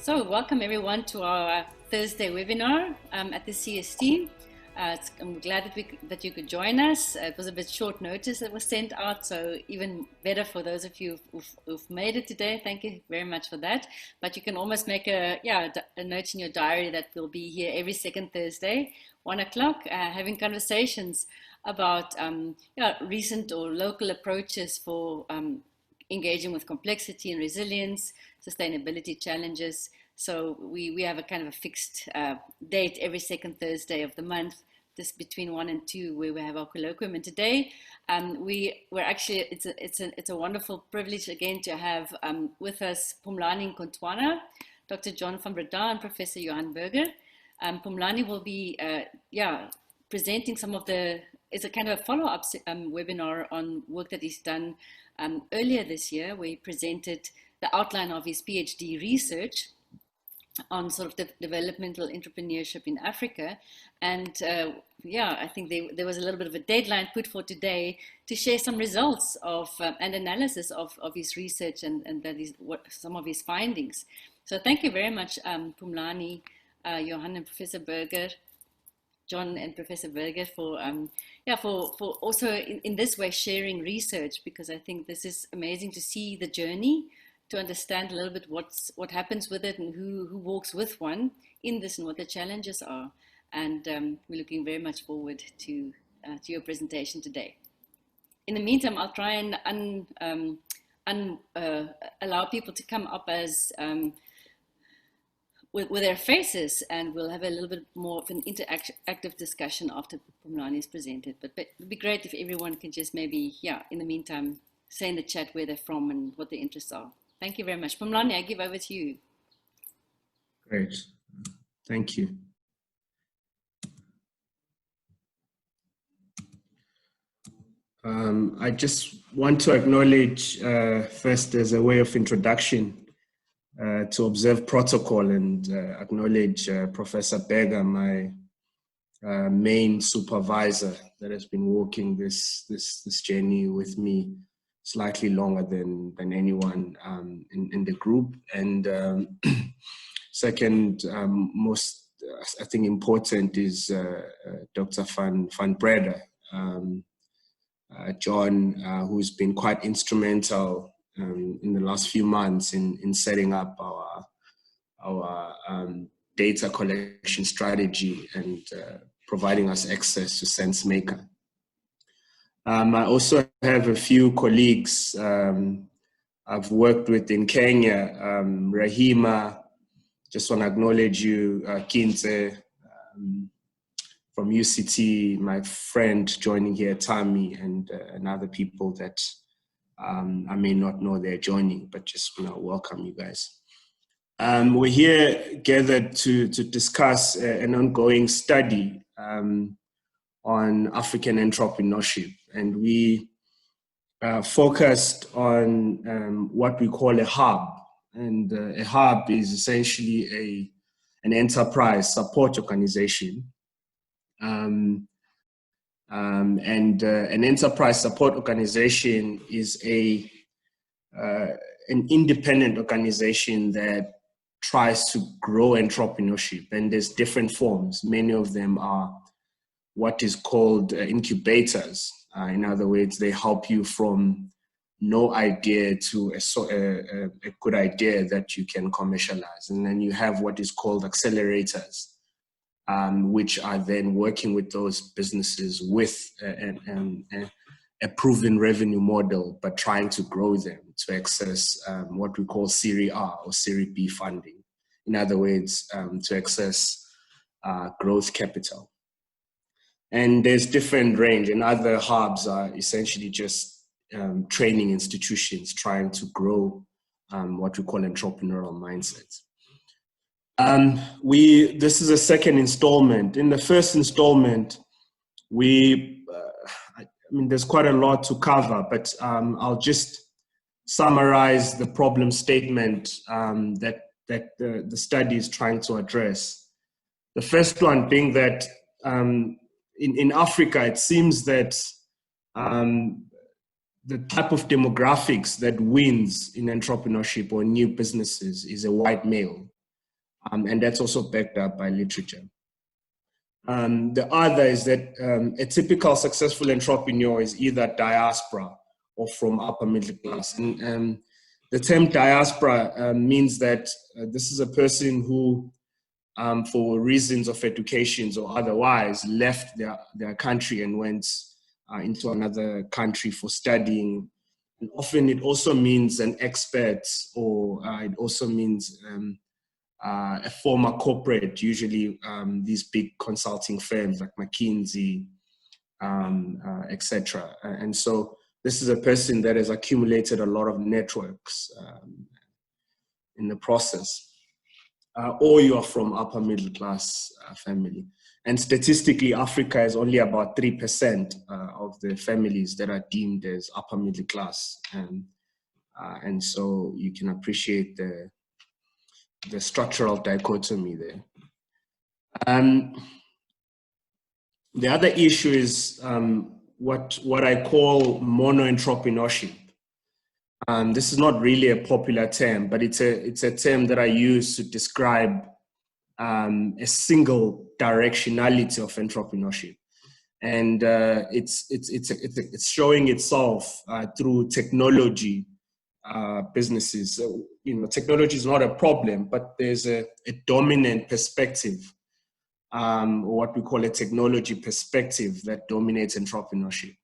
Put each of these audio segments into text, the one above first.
So welcome everyone to our Thursday webinar at the CST. I'm glad that you could join us. It was a bit short notice that was sent out, so even better for those of you who've made it today. Thank you very much for that. But you can almost make a note in your diary that we'll be here every second Thursday, 1 o'clock, having conversations about recent or local approaches for engaging with complexity and resilience, sustainability challenges. So we have a kind of a fixed date every second Thursday of the month, just between 1 and 2, where we have our colloquium. And today we're actually, it's a wonderful privilege again to have with us Phumlani Nkontwana, Dr. John van Breda, and Professor Johan Burger. Phumlani will be presenting some of it's a kind of a follow-up webinar on work that he's done earlier this year, where he presented the outline of his PhD research on sort of the developmental entrepreneurship in Africa. And I think there was a little bit of a deadline put for today to share some results of and analysis of his research and that is some of his findings. So thank you very much, Phumlani, Johan and Professor Burger, John and Professor Burger, for also in this way sharing research, because I think this is amazing to see the journey, to understand a little bit what happens with it and who walks with one in this and what the challenges are. And we're looking very much forward to your presentation today. In the meantime, I'll try and allow people to come up as with their faces, and we'll have a little bit more of an interactive discussion after Phumlani is presented. But it would be great if everyone can just maybe, in the meantime, say in the chat where they're from and what their interests are. Thank you very much. Phumlani, I give over to you. Great. Thank you. I just want to acknowledge first, as a way of introduction, to observe protocol and acknowledge Professor Burger, my main supervisor that has been walking this journey with me slightly longer than anyone in the group. And second, most I think important is Dr. van Breda, John, who's been quite instrumental in the last few months in setting up our data collection strategy and providing us access to Sensemaking. I also have a few colleagues I've worked with in Kenya, Rahima, just want to acknowledge you, Kinte, from UCT, my friend joining here, Tami, and other people that I may not know they're joining, but just welcome you guys. We're here gathered to discuss an ongoing study on African entrepreneurship, and we focused on what we call a hub. And a hub is essentially an enterprise support organization. And an enterprise support organization is an independent organization that tries to grow entrepreneurship, and there's different forms. Many of them are what is called incubators. In other words, they help you from no idea to a good idea that you can commercialize. And then you have what is called accelerators, which are then working with those businesses with a proven revenue model, but trying to grow them to access what we call Series R or Series B funding. In other words, to access growth capital. And there's different range, and other hubs are essentially just training institutions trying to grow what we call entrepreneurial mindsets. This is a second installment. In the first installment, there's quite a lot to cover, but I'll just summarize the problem statement that the study is trying to address. The first one being that in Africa, it seems that the type of demographics that wins in entrepreneurship or new businesses is a white male. And that's also backed up by literature. The other is that a typical successful entrepreneur is either diaspora or from upper middle class. And the term diaspora means that this is a person who, for reasons of education or otherwise, left their country and went into another country for studying. And often it also means an expat, or it also means a former corporate, usually these big consulting firms like McKinsey, etc. And so this is a person that has accumulated a lot of networks in the process. Or you are from upper middle class family. And statistically, Africa is only about 3% of the families that are deemed as upper middle class. And so you can appreciate the structural dichotomy there. The other issue is what I call mono-entrepreneurship. This is not really a popular term, but it's a term that I use to describe a single directionality of entrepreneurship, and it's showing itself through technology businesses. So, technology is not a problem, but there's a dominant perspective, what we call a technology perspective, that dominates entrepreneurship.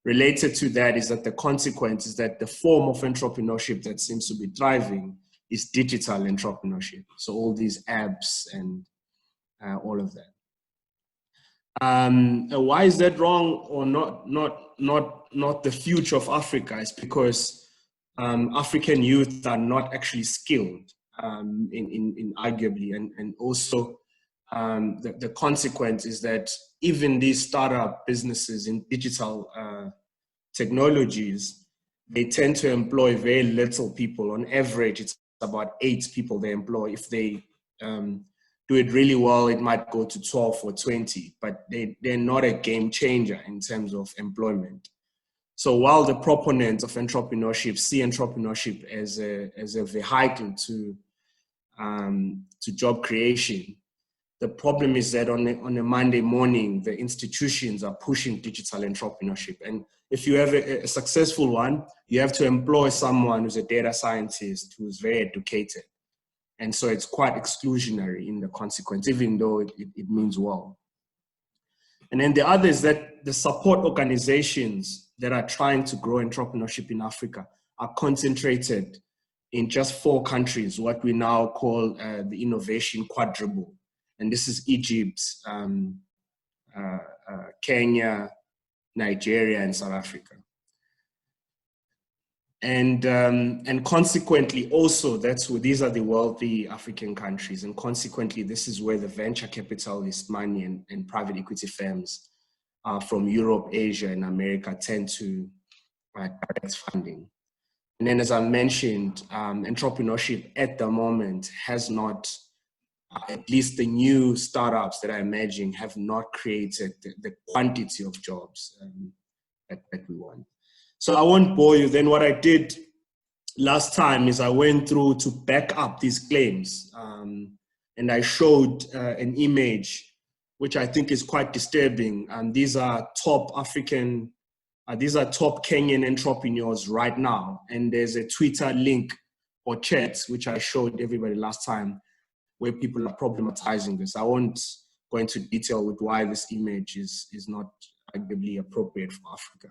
Related to that is that the consequence is that the form of entrepreneurship that seems to be thriving is digital entrepreneurship. So all these apps and all of that. Why is that wrong or not the future of Africa? It's because African youth are not actually skilled in arguably, and also the consequence is that even these startup businesses in digital technologies, they tend to employ very little people. On average, it's about 8 people they employ. If they do it really well, it might go to 12 or 20, but they're not a game changer in terms of employment. So while the proponents of entrepreneurship see entrepreneurship as a vehicle to job creation, the problem is that on a Monday morning, the institutions are pushing digital entrepreneurship. And if you have a successful one, you have to employ someone who's a data scientist, who's very educated. And so it's quite exclusionary in the consequence, even though it means well. And then the other is that the support organizations that are trying to grow entrepreneurship in Africa are concentrated in just 4 countries, what we now call the innovation quadruple. And this is Egypt, Kenya, Nigeria, and South Africa. And consequently, also, these are the wealthy African countries. And consequently, this is where the venture capitalist money and private equity firms from Europe, Asia, and America tend to direct funding. And then, as I mentioned, entrepreneurship at the moment has not, at least the new startups that are emerging, have not created the quantity of jobs that we want. So I won't bore you. Then what I did last time is I went through to back up these claims, and I showed an image which I think is quite disturbing. These are top African, these are top Kenyan entrepreneurs right now. And there's a Twitter link or chat, which I showed everybody last time, where people are problematizing this. I won't go into detail with why this image is not arguably appropriate for Africa.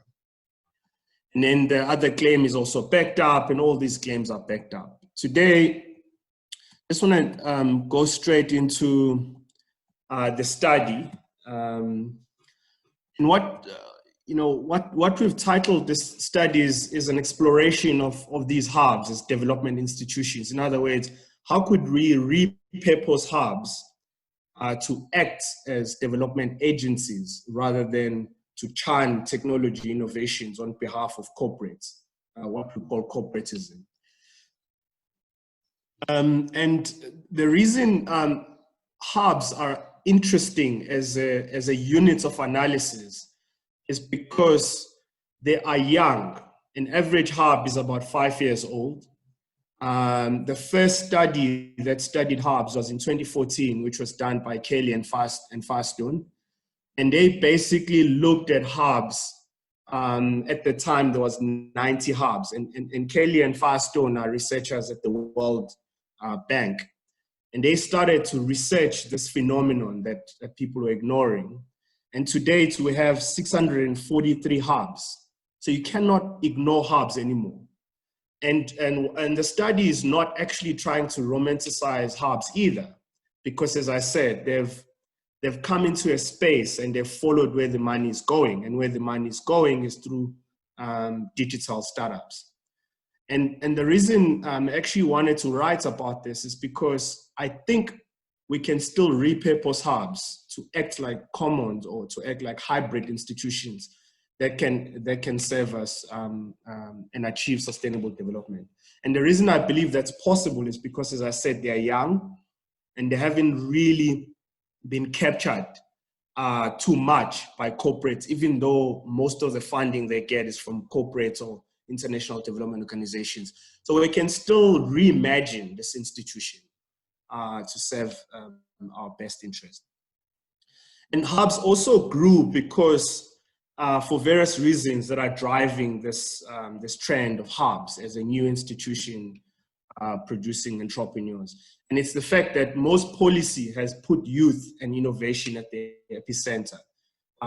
And then the other claim is also backed up, and all these claims are backed up. Today, I just want to go straight into the study. And what we've titled this study is an exploration of these hubs as development institutions. In other words, how could we repurpose hubs to act as development agencies rather than to churn technology innovations on behalf of corporates, what we call corporatism. And the reason hubs are interesting as a unit of analysis is because they are young. An average hub is about 5 years old. The first study that studied hubs was in 2014, which was done by Kelly and Firestone. And they basically looked at hubs. At the time, there was 90 hubs. And Kelly and Firestone are researchers at the World Bank. And they started to research this phenomenon that people were ignoring. And to date, we have 643 hubs. So you cannot ignore hubs anymore. And the study is not actually trying to romanticize hubs either, because as I said, they've come into a space and they've followed where the money is going, and where the money is going is through digital startups. And the reason I actually wanted to write about this is because I think we can still repurpose hubs to act like commons or to act like hybrid institutions that can serve us and achieve sustainable development. And the reason I believe that's possible is because, as I said, they're young and they haven't really been captured too much by corporates, even though most of the funding they get is from corporates or international development organizations. So we can still reimagine this institution to serve our best interest. And hubs also grew because for various reasons that are driving this trend of hubs as a new institution producing entrepreneurs. And it's the fact that most policy has put youth and innovation at the epicenter.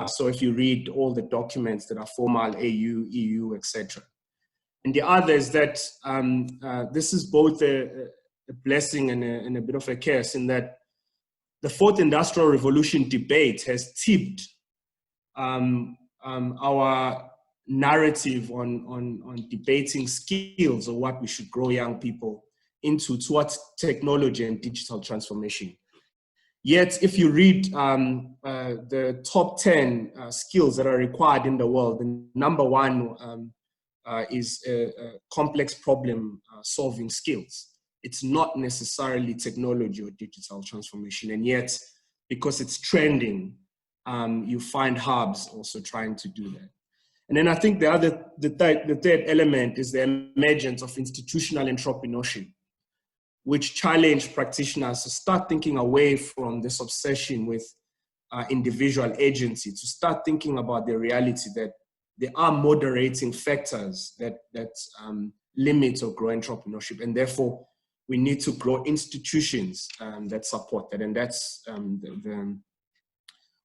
So if you read all the documents that are formal, AU, EU, etc. And the other is that this is both a blessing and a bit of a curse, in that the fourth industrial revolution debate has tipped our narrative on debating skills or what we should grow young people into towards technology and digital transformation. Yet, if you read the top 10 skills that are required in the world, the number one is complex problem solving skills. It's not necessarily technology or digital transformation. And yet, because it's trending, you find hubs also trying to do that. And then I think the third element is the emergence of institutional entrepreneurship, which challenge practitioners to start thinking away from this obsession with individual agency, to start thinking about the reality that there are moderating factors that limit or grow entrepreneurship, and therefore we need to grow institutions that support that, and that's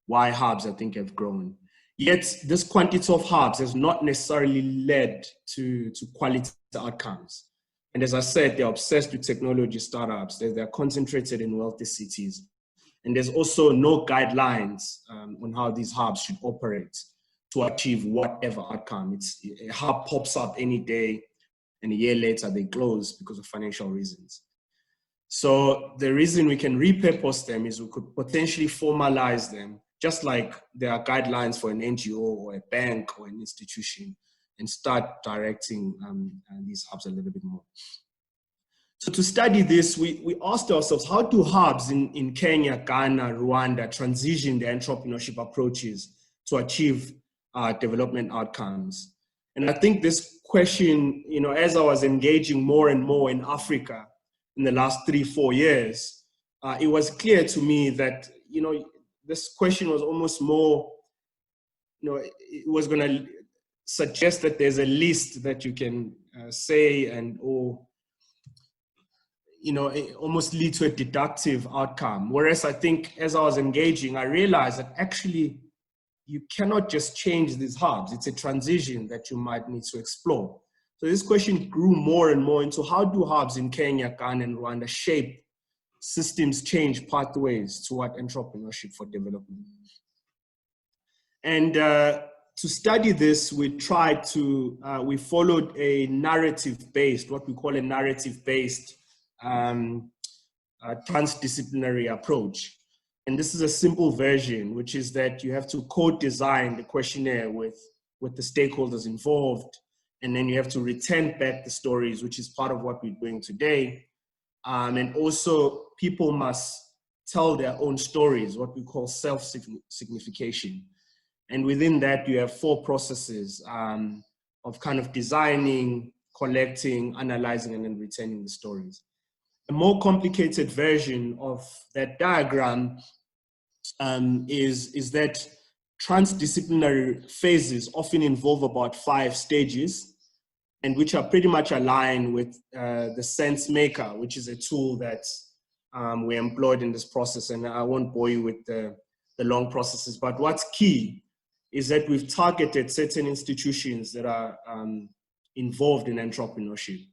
why hubs, I think, have grown. Yet this quantity of hubs has not necessarily led to quality outcomes. And as I said, they're obsessed with technology startups. They're concentrated in wealthy cities. And there's also no guidelines on how these hubs should operate to achieve whatever outcome. A hub pops up any day, and a year later they close because of financial reasons. So the reason we can repurpose them is we could potentially formalize them, just like there are guidelines for an NGO or a bank or an institution, and start directing these hubs a little bit more. So to study this, we asked ourselves, how do hubs in Kenya, Ghana, Rwanda transition their entrepreneurship approaches to achieve development outcomes? And I think this question, as I was engaging more and more in Africa in the last 3-4 years, it was clear to me that, this question was almost more, it was going to suggest that there's a list that you can say or almost lead to a deductive outcome. Whereas I think as I was engaging, I realized that actually you cannot just change these hubs. It's a transition that you might need to explore. So this question grew more and more into how do hubs in Kenya, Ghana, and Rwanda shape systems change pathways toward entrepreneurship for development. And to study this, we followed a narrative-based, what we call a narrative-based transdisciplinary approach. And this is a simple version, which is that you have to co-design the questionnaire with the stakeholders involved, and then you have to return back the stories, which is part of what we're doing today. And also, people must tell their own stories, what we call self-signification. And within that, you have 4 processes of kind of designing, collecting, analyzing, and then retaining the stories. A more complicated version of that diagram is that transdisciplinary phases often involve about 5 stages, and which are pretty much aligned with the Sensemaker, which is a tool that we employed in this process. And I won't bore you with the long processes, but what's key is that we've targeted certain institutions that are involved in entrepreneurship.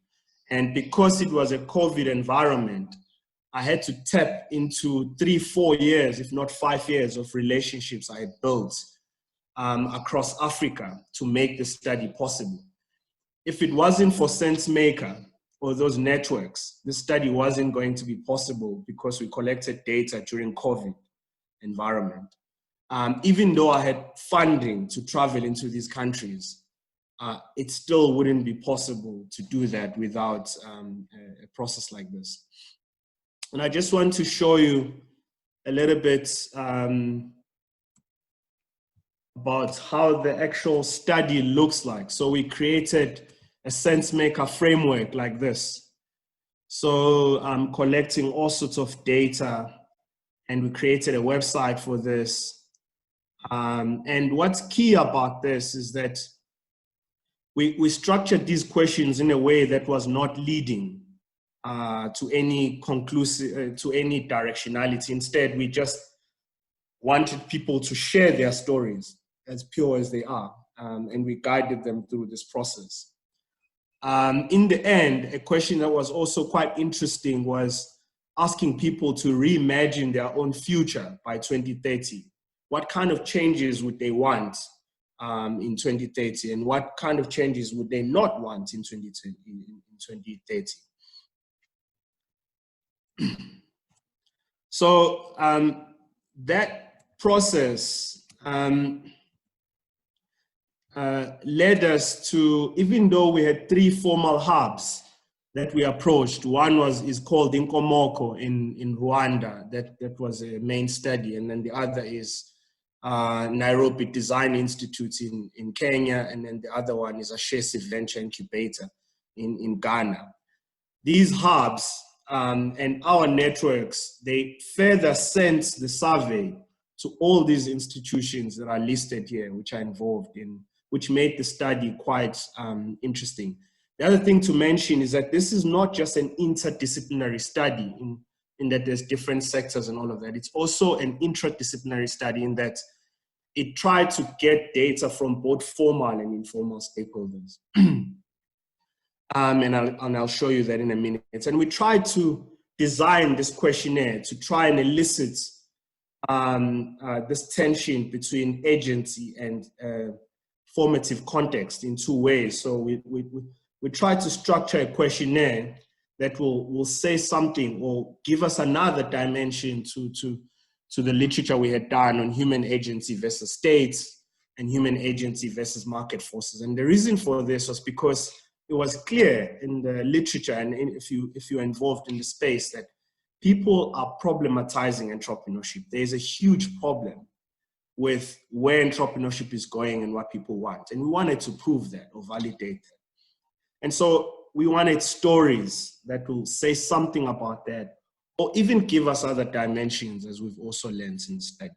And because it was a COVID environment, I had to tap into 3-4 years, if not 5 years, of relationships I had built across Africa to make the study possible. If it wasn't for Sensemaker or those networks, this study wasn't going to be possible because we collected data during COVID environment. Even though I had funding to travel into these countries, it still wouldn't be possible to do that without a process like this. And I just want to show you a little bit about how the actual study looks like. So we created a Sensemaker framework like this. So I'm collecting all sorts of data, and we created a website for this. And what's key about this is that we structured these questions in a way that was not leading to any conclusive, to any directionality. Instead, we just wanted people to share their stories as pure as they are, and we guided them through this process. In the end, a question that was also quite interesting was asking people to reimagine their own future by 2030. What kind of changes would they want in 2030, and what kind of changes would they not want in 2030? So that process led us to, even though we had 3 formal hubs that we approached. One is called Inkomoko in Rwanda. That was a main study. And then the other is Nairobi Design Institute in Kenya. And then the other one is Ashesi Venture Incubator in Ghana. These hubs and our networks, they further sent the survey to all these institutions that are listed here, which are involved in, which made the study quite interesting. The other thing to mention is that this is not just an interdisciplinary study in that there's different sectors and all of that. It's also an intradisciplinary study in that it tried to get data from both formal and informal stakeholders. And I'll show you that in a minute. And we tried to design this questionnaire to try and elicit this tension between agency and formative context in 2 ways. So we try to structure a questionnaire that will say something or give us another dimension to the literature we had done on human agency versus states and human agency versus market forces. And the reason for this was because it was clear in the literature, and if you're involved in the space, that people are problematizing entrepreneurship. There's a huge problem with where entrepreneurship is going and what people want. And we wanted to prove that or validate that. And so we wanted stories that will say something about that, or even give us other dimensions, as we've also learned in the study.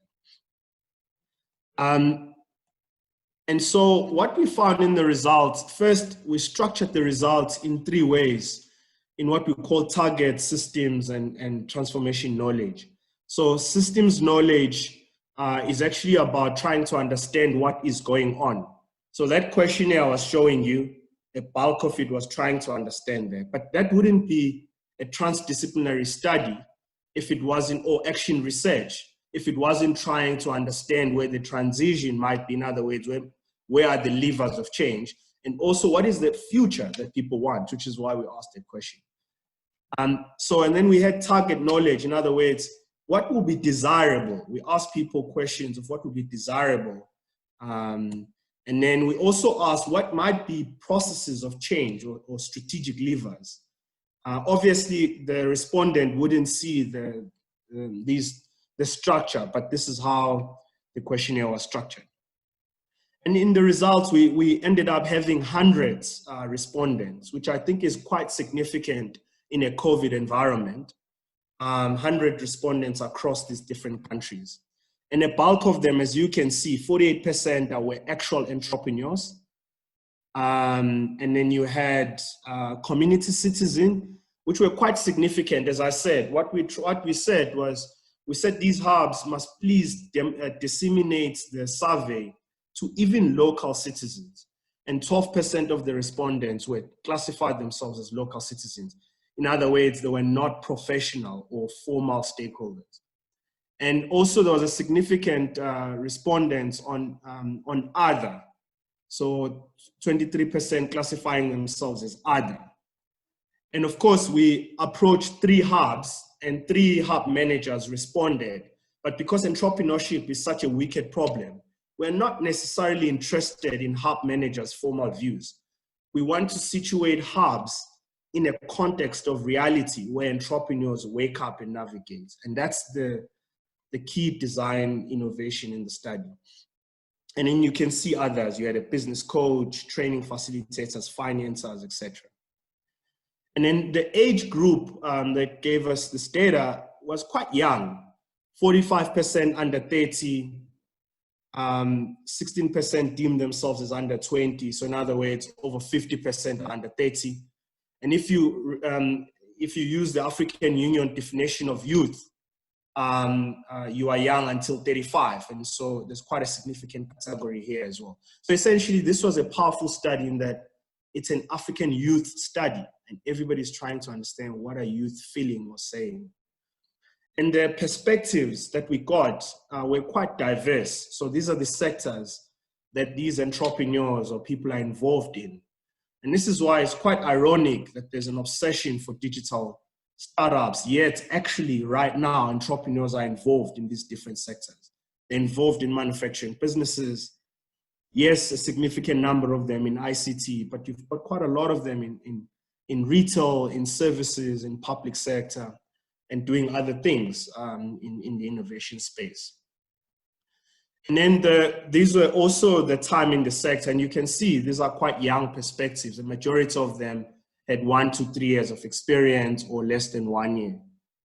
And so what we found in the results, first, we structured the results in 3 ways, in what we call target, systems, and transformation knowledge. So systems knowledge is actually about trying to understand what is going on. So that questionnaire I was showing you, a bulk of it was trying to understand that. But that wouldn't be a transdisciplinary study if it wasn't, or action research, if it wasn't trying to understand where the transition might be, in other words, where are the levers of change, and also what is the future that people want, which is why we asked that question. And then we had target knowledge, in other words, what will be desirable? We asked people questions of what would be desirable. And then we also asked what might be processes of change or strategic levers. Obviously, the respondent wouldn't see the structure, but this is how the questionnaire was structured. And in the results, we ended up having hundreds respondents, which I think is quite significant in a COVID environment. 100 respondents across these different countries. And a bulk of them, as you can see, 48% were actual entrepreneurs. And then you had community citizen, which were quite significant. As I said, what we said was, we said these hubs must please disseminate the survey to even local citizens. And 12% of the respondents were classified themselves as local citizens. In other words, they were not professional or formal stakeholders. And also there was a significant respondents on other. So 23% classifying themselves as other. And of course, we approached 3 hubs and 3 hub managers responded. But because entrepreneurship is such a wicked problem, we're not necessarily interested in hub managers' formal views. We want to situate hubs in a context of reality where entrepreneurs wake up and navigate. And that's the key design innovation in the study. And then you can see others. You had a business coach, training facilitators, financiers, etc. And then the age group that gave us this data was quite young, 45% under 30, 16% deemed themselves as under 20. So in other words, over 50% under 30. And if you use the African Union definition of youth, you are young until 35. And so there's quite a significant category here as well. So essentially, this was a powerful study in that it's an African youth study, and everybody's trying to understand what are youth feeling or saying. And the perspectives that we got were quite diverse. So these are the sectors that these entrepreneurs or people are involved in. And this is why it's quite ironic that there's an obsession for digital startups, yet actually right now entrepreneurs are involved in these different sectors. They're involved in manufacturing businesses. Yes, a significant number of them in ICT, but you've got quite a lot of them in retail, in services, in public sector, and doing other things in the innovation space. And then these were also the time in the sector, and you can see these are quite young perspectives. The majority of them had 1 to 3 years of experience or less than 1 year.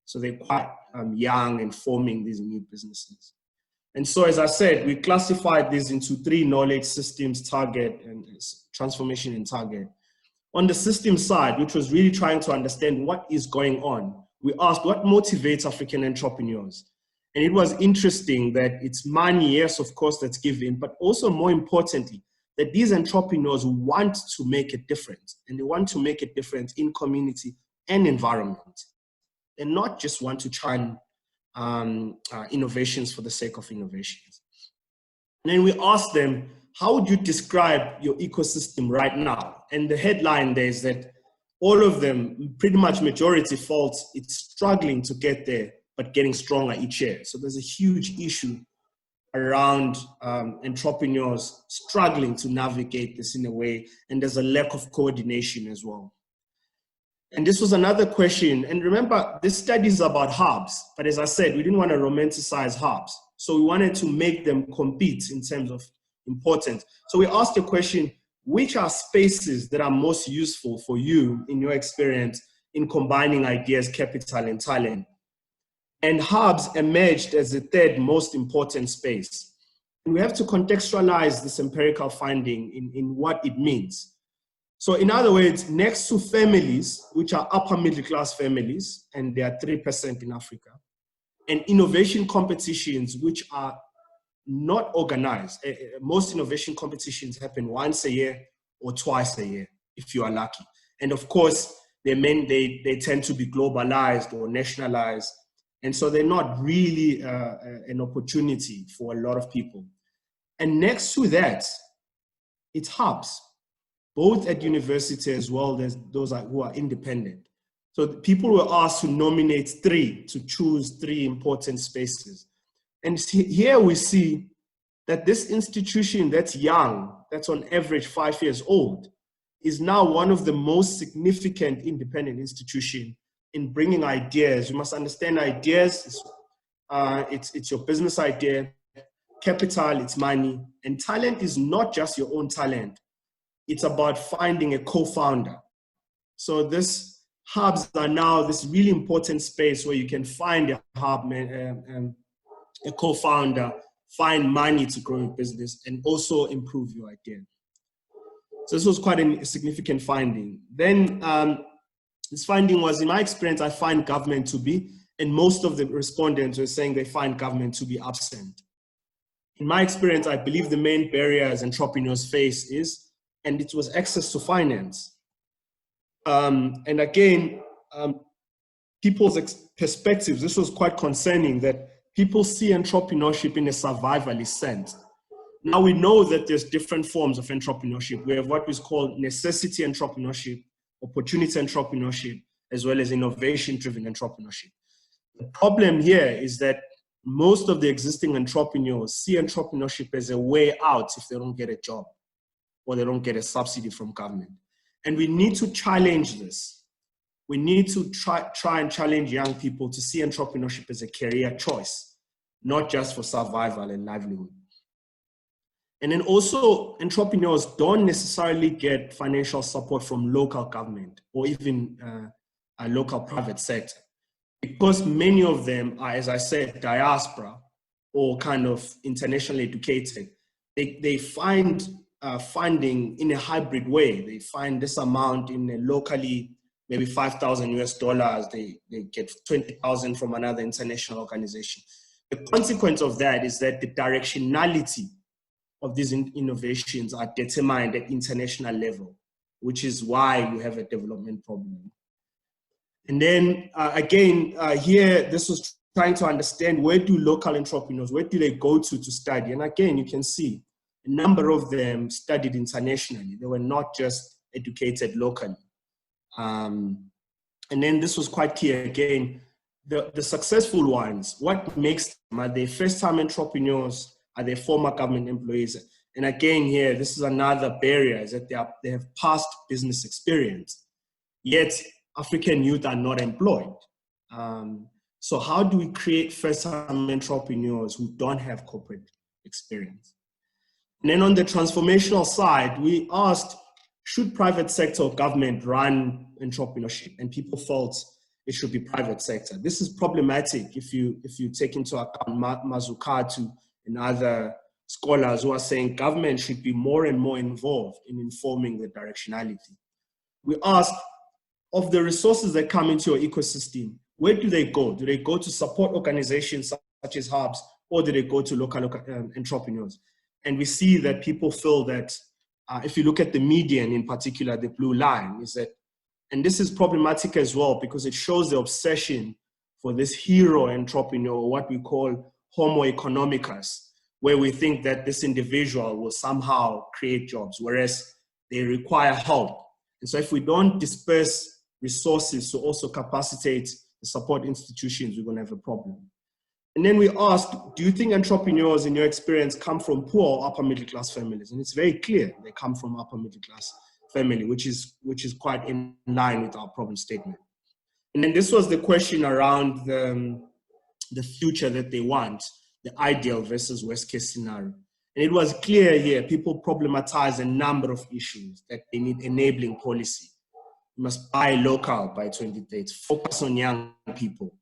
So they're quite young and forming these new businesses. And so, as I said, we classified these into 3 knowledge systems: target and transformation and target. On the system side, which was really trying to understand what is going on, we asked what motivates African entrepreneurs. And it was interesting that it's money, yes, of course, that's given, but also more importantly, that these entrepreneurs want to make a difference, and they want to make a difference in community and environment, and not just want to try innovations for the sake of innovations. And then we asked them, how would you describe your ecosystem right now? And the headline there is that all of them, pretty much majority felt it's struggling to get there, but getting stronger each year. So there's a huge issue around entrepreneurs struggling to navigate this in a way, and there's a lack of coordination as well. And this was another question. And remember, this study is about hubs, but as I said, we didn't want to romanticize hubs. So we wanted to make them compete in terms of importance. So we asked the question, which are spaces that are most useful for you in your experience in combining ideas, capital, and talent? And hubs emerged as the 3rd most important space. And we have to contextualize this empirical finding in what it means. So in other words, next to families, which are upper middle class families, and they are 3% in Africa, and innovation competitions, which are not organized. Most innovation competitions happen once a year or twice a year, if you are lucky. And of course, they tend to be globalized or nationalized. And so they're not really an opportunity for a lot of people. And next to that, it's hubs, both at university as well as those who are independent. So people were asked to nominate 3, to choose 3 important spaces. And here we see that this institution that's young, that's on average 5 years old, is now one of the most significant independent institutions in bringing ideas. You must understand ideas, it's your business idea, capital, it's money. And talent is not just your own talent. It's about finding a co-founder. So this hubs are now this really important space where you can find a hub, a co-founder, find money to grow your business, and also improve your idea. So this was quite a significant finding. Then this finding was, in my experience, I find government to be, and most of the respondents were saying they find government to be absent. In my experience, I believe the main barriers entrepreneurs face is, and it was access to finance. And again, people's perspectives, this was quite concerning, that people see entrepreneurship in a survivalist sense. Now we know that there's different forms of entrepreneurship. We have what is called necessity entrepreneurship, opportunity entrepreneurship, as well as innovation-driven entrepreneurship. The problem here is that most of the existing entrepreneurs see entrepreneurship as a way out if they don't get a job or they don't get a subsidy from government. And we need to challenge this. We need to try and challenge young people to see entrepreneurship as a career choice, not just for survival and livelihood. And then also, entrepreneurs don't necessarily get financial support from local government or even a local private sector, because many of them are, as I said, diaspora or kind of internationally educated. They find funding in a hybrid way. They find this amount in a locally, maybe $5,000 US. They get 20,000 from another international organization. The consequence of that is that the directionality of these innovations are determined at international level, which is why you have a development problem. And then again, here, this was trying to understand, where do local entrepreneurs, where do they go to study? And again, you can see a number of them studied internationally. They were not just educated locally. And then this was quite clear again, the successful ones, what makes them? Are they first-time entrepreneurs? Are they former government employees? And again here, this is another barrier, is that they have past business experience, yet African youth are not employed. So how do we create first-time entrepreneurs who don't have corporate experience? And then on the transformational side, we asked, should private sector or government run entrepreneurship? And people felt it should be private sector. This is problematic if you take into account Mazukatu and other scholars who are saying government should be more and more involved in informing the directionality. We asked, of the resources that come into your ecosystem, where do they go? Do they go to support organizations such as hubs, or do they go to local entrepreneurs? And we see that people feel that if you look at the median in particular, the blue line, is that, and this is problematic as well because it shows the obsession for this hero entrepreneur, what we call homo economicus, where we think that this individual will somehow create jobs, whereas they require help. And so if we don't disperse resources to also capacitate the support institutions, we're going to have a problem. And then we asked, do you think entrepreneurs in your experience come from poor or upper middle class families? And it's very clear they come from upper middle class family, which is quite in line with our problem statement. And then this was the question around the future that they want, the ideal versus worst case scenario. And it was clear here, people problematize a number of issues, that they need enabling policy. You must buy local by 2030, focus on young people,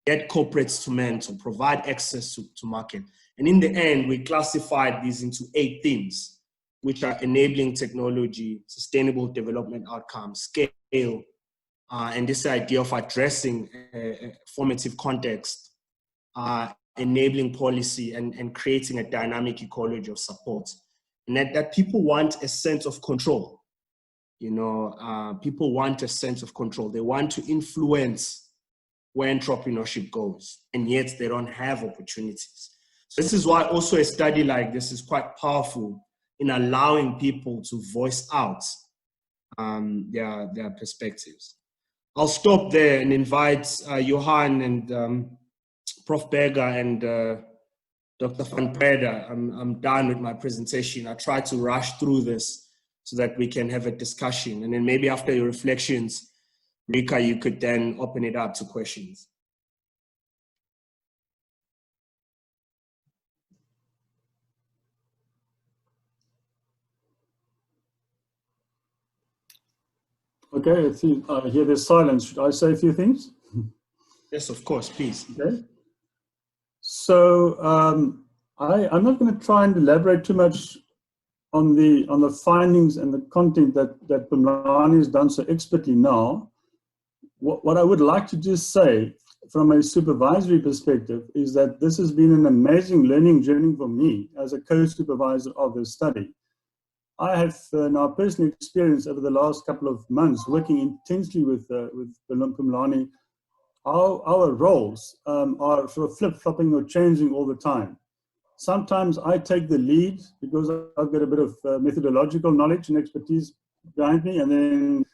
get corporates to mentor, provide access to market. And in the end, we classified these into 8 themes, which are enabling technology, sustainable development outcomes, scale, and this idea of addressing a formative context, enabling policy, and creating a dynamic ecology of support. And that people want a sense of control. You know, people want a sense of control. They want to influence where entrepreneurship goes, and yet they don't have opportunities. So this is why also a study like this is quite powerful in allowing people to voice out their perspectives. I'll stop there and invite Johan and Prof Burger and Dr. van Breda. I'm done with my presentation. I tried to rush through this so that we can have a discussion. And then maybe after your reflections, Rika, you could then open it up to questions. Okay, I see, I hear there's silence. Should I say a few things? Yes, of course, please. Okay. So I'm not going to try and elaborate too much on the findings and the content that Phumlani has done so expertly now. What I would like to just say from a supervisory perspective is that this has been an amazing learning journey for me as a co-supervisor of this study. I have now personal experience over the last couple of months working intensely with Phumlani. Our roles are sort of flip-flopping or changing all the time. Sometimes I take the lead because I've got a bit of methodological knowledge and expertise behind me, and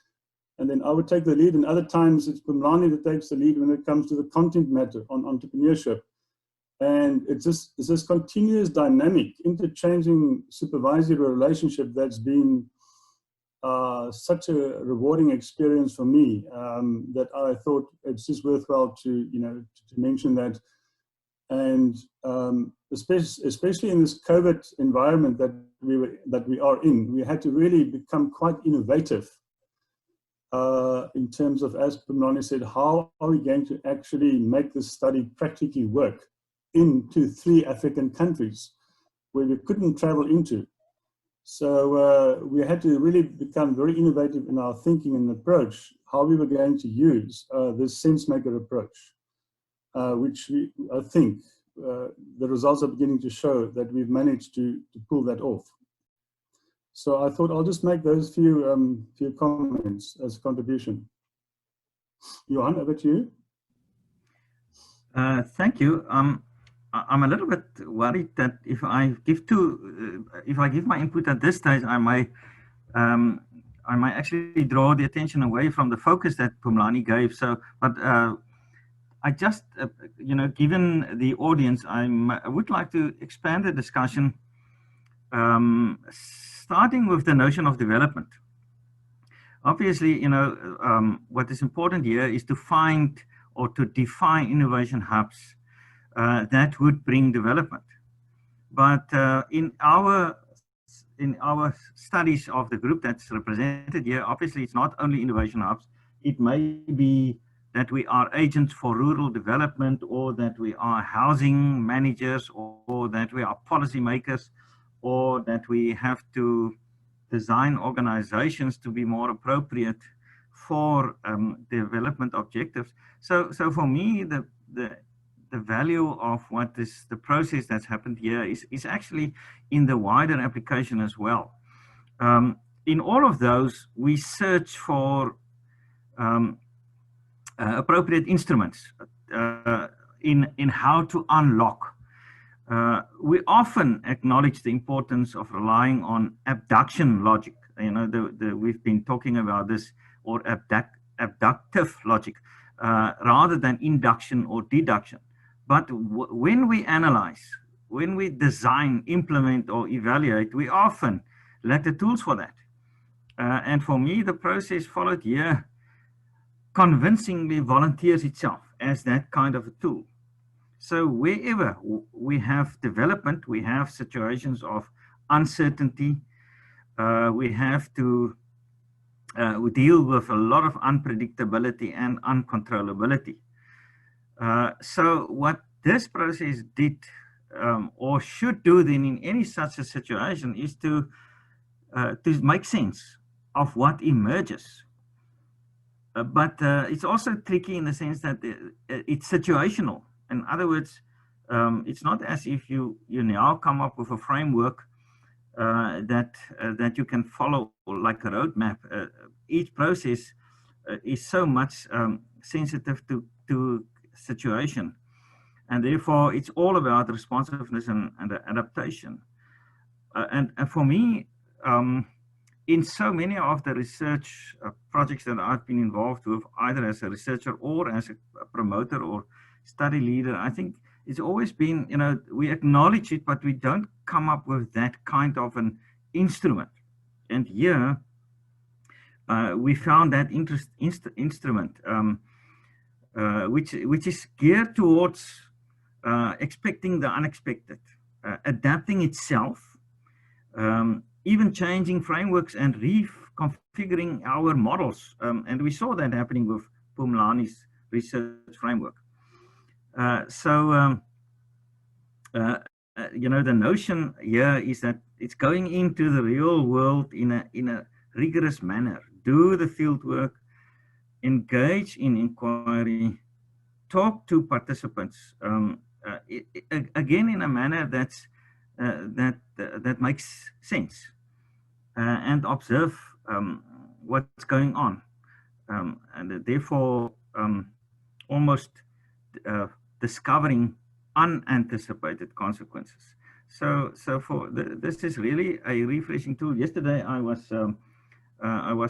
then I would take the lead, and other times it's Phumlani that takes the lead when it comes to the content matter on entrepreneurship. And it's this continuous dynamic, interchanging supervisory relationship that's been such a rewarding experience for me that I thought it's just worthwhile to mention that. And especially in this COVID environment that we are in, we had to really become quite innovative in terms of, as Phumlani said, how are we going to actually make this study practically work into 3 African countries where we couldn't travel into. So we had to really become very innovative in our thinking and approach, how we were going to use this sense-maker approach, which I think the results are beginning to show that we've managed to pull that off. So I thought I'll just make those few comments as a contribution. Johan, over to you. Thank you. I'm a little bit worried that if I give my input at this stage, I might actually draw the attention away from the focus that Phumlani gave. So, but I just, given the audience, I would like to expand the discussion, starting with the notion of development. Obviously, what is important here is to find or to define innovation hubs that would bring development. But in our studies of the group that's represented here, obviously it's not only innovation hubs. It may be that we are agents for rural development, or that we are housing managers, or that we are policy makers, or that we have to design organizations to be more appropriate for development objectives. So for me, the value of what is the process that's happened here is actually in the wider application as well. In all of those, we search for appropriate instruments in how to unlock. We often acknowledge the importance of relying on abduction logic. We've been talking about this, or abductive logic, rather than induction or deduction. But when we analyze, when we design, implement, or evaluate, we often lack the tools for that. And for me, the process followed here convincingly volunteers itself as that kind of a tool. So wherever we have development, we have situations of uncertainty. We have to deal with a lot of unpredictability and uncontrollability. So what this process did, or should do then in any such a situation, is to make sense of what emerges. But it's also tricky in the sense that it's situational. In other words, it's not as if you now come up with a framework that you can follow like a roadmap. Each process is so much sensitive to situation, and therefore it's all about responsiveness and adaptation. And for me, in so many of the research projects that I've been involved with, either as a researcher or as a promoter or study leader, I think it's always been, we acknowledge it, but we don't come up with that kind of an instrument. And here, we found that instrument, which is geared towards expecting the unexpected, adapting itself, even changing frameworks and configuring our models. And we saw that happening with Phumlani's research framework. You know, the notion here is that it's going into the real world in a rigorous manner. Do the field work, engage in inquiry, talk to participants, again in a manner that's that makes sense, and observe what's going on, and therefore almost discovering unanticipated consequences. So this is really a refreshing tool. Yesterday I was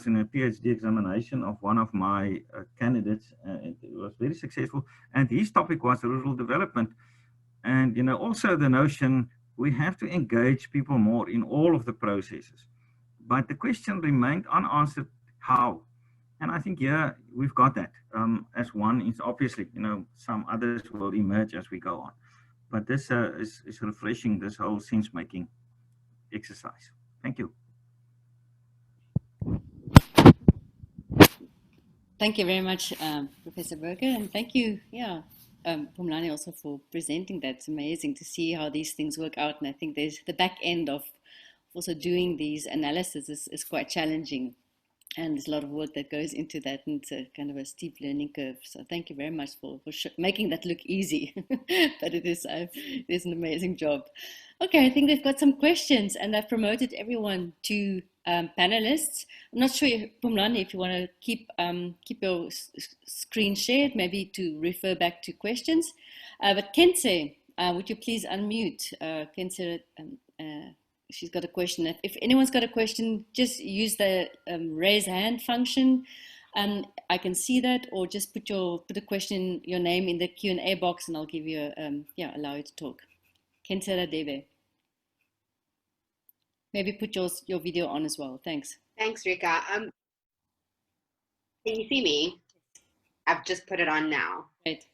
in a PhD examination of one of my candidates. It was very successful, and his topic was rural development. And, you know, also the notion we have to engage people more in all of the processes. But the question remained unanswered, how? And I think, yeah, we've got that as one. Is obviously, you know, some others will emerge as we go on. But this is refreshing, this whole sense-making exercise. Thank you. Thank you very much, Professor Burger, and thank you, Phumlani, also for presenting that. It's amazing to see how these things work out, and I think there's the back end of also doing these analysis is quite challenging, and there's a lot of work that goes into that, and it's a kind of a steep learning curve. So thank you very much for making that look easy, but it is an amazing job. Okay, I think they've got some questions, and I've promoted everyone to panelists. I'm not sure, Phumlani, if you want to keep your screen shared, maybe to refer back to questions. But Kense, would you please unmute? Kense, she's got a question. If anyone's got a question, just use the raise hand function. I can see that, or just put a question, your name in the Q&A box, and I'll give you allow you to talk. Kentera Debe. Maybe put your video on as well. Thanks. Thanks, Rika. Can you see me? I've just put it on now. Great.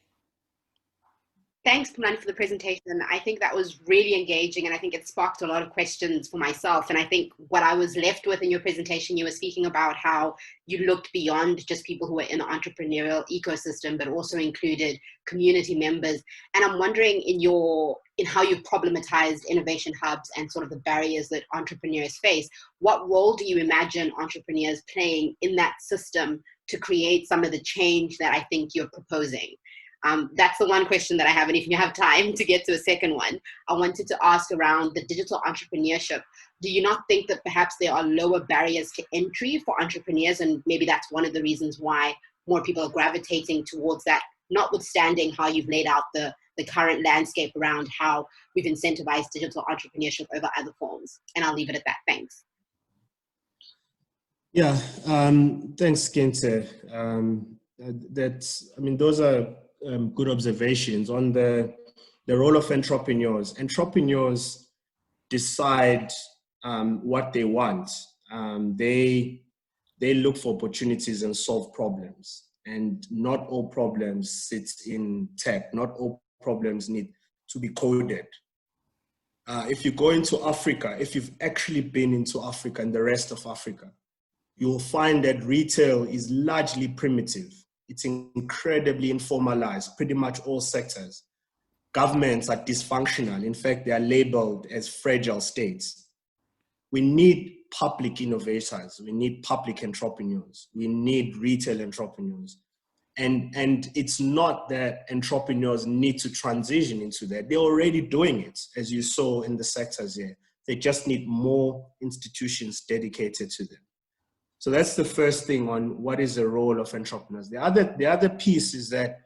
Thanks, Phumlani, for the presentation. I think that was really engaging, and I think it sparked a lot of questions for myself. And I think what I was left with in your presentation, you were speaking about how you looked beyond just people who were in the entrepreneurial ecosystem, but also included community members. And I'm wondering in how you problematized innovation hubs and sort of the barriers that entrepreneurs face, what role do you imagine entrepreneurs playing in that system to create some of the change that I think you're proposing? That's the one question that I have. And if you have time to get to a second one, I wanted to ask around the digital entrepreneurship. Do you not think that perhaps there are lower barriers to entry for entrepreneurs? And maybe that's one of the reasons why more people are gravitating towards that, notwithstanding how you've laid out the current landscape around how we've incentivized digital entrepreneurship over other forms. And I'll leave it at that. Thanks. Yeah, thanks, Kente. Those are good observations on the role of entrepreneurs. Entrepreneurs decide what they want. They look for opportunities and solve problems. And not all problems sit in tech. Not all problems need to be coded. If you go into Africa, if you've actually been into Africa and the rest of Africa, you'll find that retail is largely primitive. It's incredibly informalized, pretty much all sectors. Governments are dysfunctional. In fact, they are labeled as fragile states. We need public innovators. We need public entrepreneurs. We need retail entrepreneurs. And it's not that entrepreneurs need to transition into that. They're already doing it, as you saw in the sectors here. They just need more institutions dedicated to them. So that's the first thing on what is the role of entrepreneurs. The other piece is that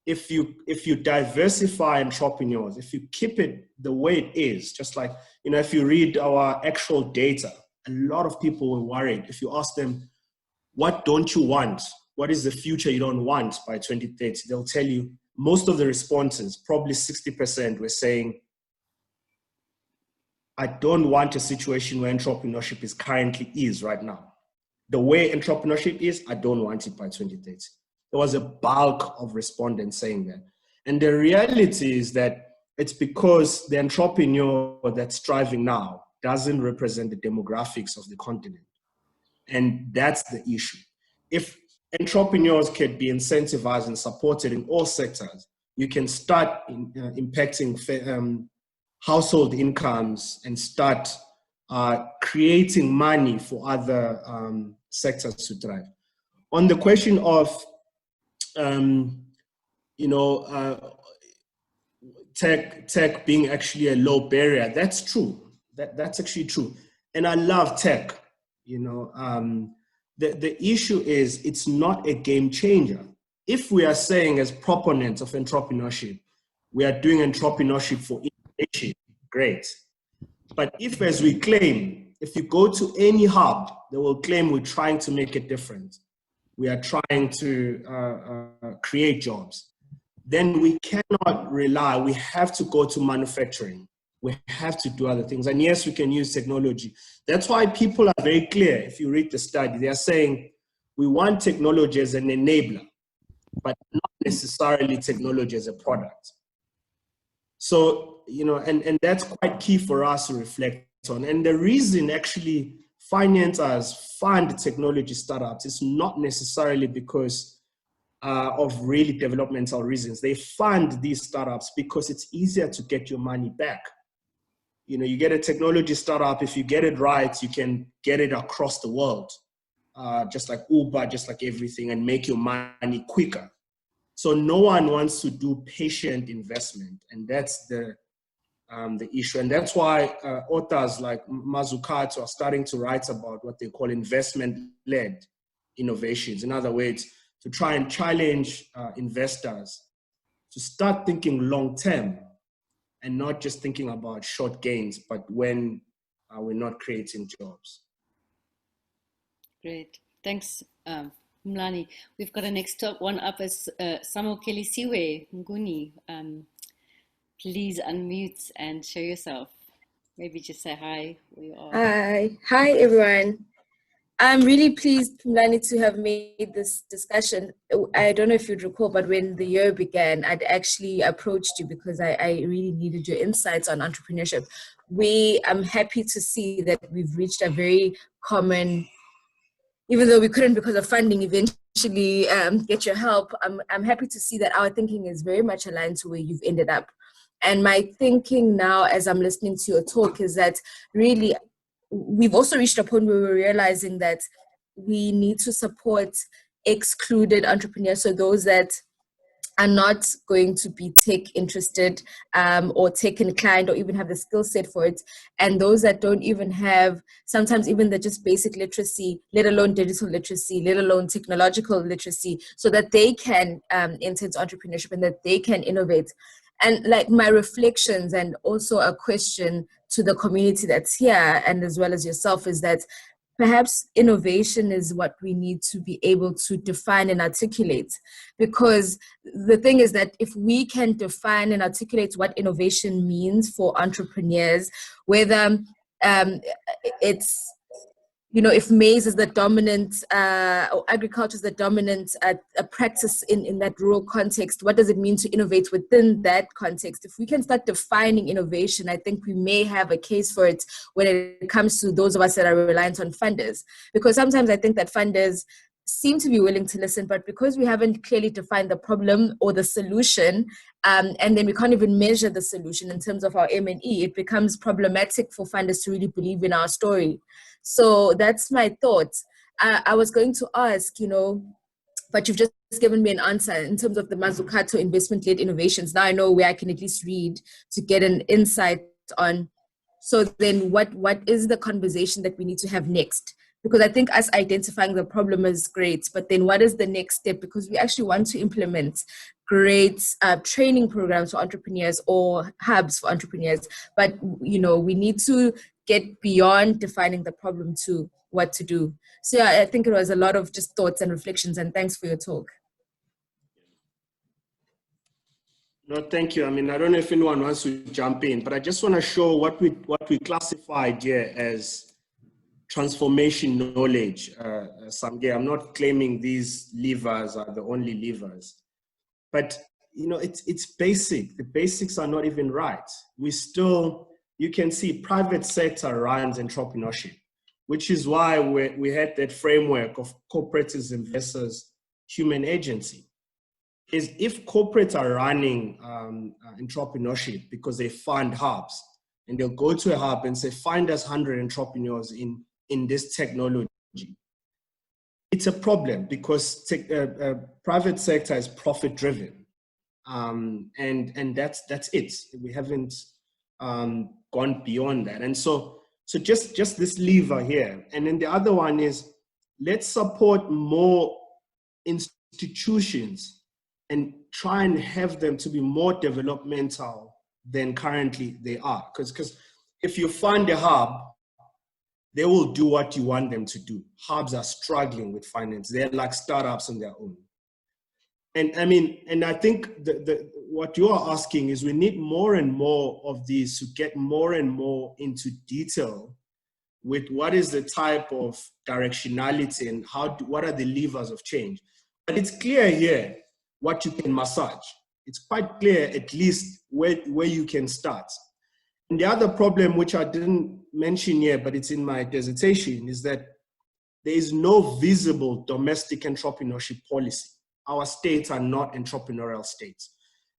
if you diversify entrepreneurs, if you keep it the way it is, just like, if you read our actual data, a lot of people were worried. If you ask them, what don't you want? What is the future you don't want by 2030? They'll tell you, most of the responses, probably 60%, were saying, I don't want a situation where entrepreneurship currently is right now. The way entrepreneurship is, I don't want it by 2030. There was a bulk of respondents saying that. And the reality is that it's because the entrepreneur that's thriving now doesn't represent the demographics of the continent. And that's the issue. If entrepreneurs can be incentivized and supported in all sectors, you can start impacting household incomes and start creating money for other sectors to thrive. On the question of, tech being actually a low barrier, that's true. That's actually true. And I love tech. The issue is it's not a game changer. If we are saying as proponents of entrepreneurship, we are doing entrepreneurship for innovation, great. But if, as we claim, if you go to any hub, they will claim we're trying to make a difference, we are trying to create jobs, then we cannot rely, we have to go to manufacturing. We have to do other things. And yes, we can use technology. That's why people are very clear. If you read the study, they are saying we want technology as an enabler, but not necessarily technology as a product. So, and that's quite key for us to reflect on. And the reason actually financiers fund technology startups is not necessarily because of really developmental reasons. They fund these startups because it's easier to get your money back. You get a technology startup, if you get it right, you can get it across the world, just like Uber, just like everything, and make your money quicker. So no one wants to do patient investment, and that's the issue. And that's why authors like Mazzucato are starting to write about what they call investment-led innovations. In other words, to try and challenge investors to start thinking long-term, and not just thinking about short gains, but when we're not creating jobs. Great, thanks, Phumlani. We've got a next one up as Samokelisiwe Nguni. Please unmute and show yourself. Maybe just say hi, where you are. Hi everyone. I'm really pleased, Phumlani, to have made this discussion. I don't know if you'd recall, but when the year began, I'd actually approached you because I really needed your insights on entrepreneurship. I'm happy to see that we've reached a very common, even though we couldn't because of funding eventually get your help, I'm happy to see that our thinking is very much aligned to where you've ended up. And my thinking now as I'm listening to your talk is that really, we've also reached a point where we're realizing that we need to support excluded entrepreneurs, so those that are not going to be tech interested or tech inclined or even have the skill set for it, and those that don't even have sometimes even the just basic literacy, let alone digital literacy, let alone technological literacy, so that they can enter into entrepreneurship and that they can innovate. And like my reflections and also a question to the community that's here and as well as yourself is that perhaps innovation is what we need to be able to define and articulate. Because the thing is that if we can define and articulate what innovation means for entrepreneurs, whether it's, if maize is the dominant, or agriculture is the dominant practice in that rural context, what does it mean to innovate within that context? If we can start defining innovation, I think we may have a case for it when it comes to those of us that are reliant on funders. Because sometimes I think that funders seem to be willing to listen, but because we haven't clearly defined the problem or the solution, and then we can't even measure the solution in terms of our M&E, it becomes problematic for funders to really believe in our story. So that's my thoughts. I was going to ask, but you've just given me an answer in terms of the Mazzucato investment-led innovations. Now I know where I can at least read to get an insight on. So then what is the conversation that we need to have next? Because I think us identifying the problem is great, but then what is the next step? Because we actually want to implement great training programs for entrepreneurs or hubs for entrepreneurs. But, we need to get beyond defining the problem to what to do. So yeah, I think it was a lot of just thoughts and reflections, and thanks for your talk. No, thank you. I mean, I don't know if anyone wants to jump in, but I just want to show what we classified here as transformation knowledge. Someday, I'm not claiming these levers are the only levers, but it's basic. The basics are not even right. You can see private sector runs entrepreneurship. which is why we had that framework of corporatism versus human agency. Is if corporates are running entrepreneurship because they fund hubs, and they'll go to a hub and say, find us 100 entrepreneurs in this technology. It's a problem because private sector is profit driven. And that's it. We haven't gone beyond that. And so just this lever here. And then the other one is, let's support more institutions and try and have them to be more developmental than currently they are. Because if you fund a hub, they will do what you want them to do. Hubs are struggling with finance. They're like startups on their own. And I mean, and I think what you are asking is we need more and more of these to get more and more into detail with what is the type of directionality and what are the levers of change. But it's clear here what you can massage. It's quite clear at least where you can start. And the other problem, which I didn't mention here, but it's in my dissertation, is that there is no visible domestic entrepreneurship policy. Our states are not entrepreneurial states.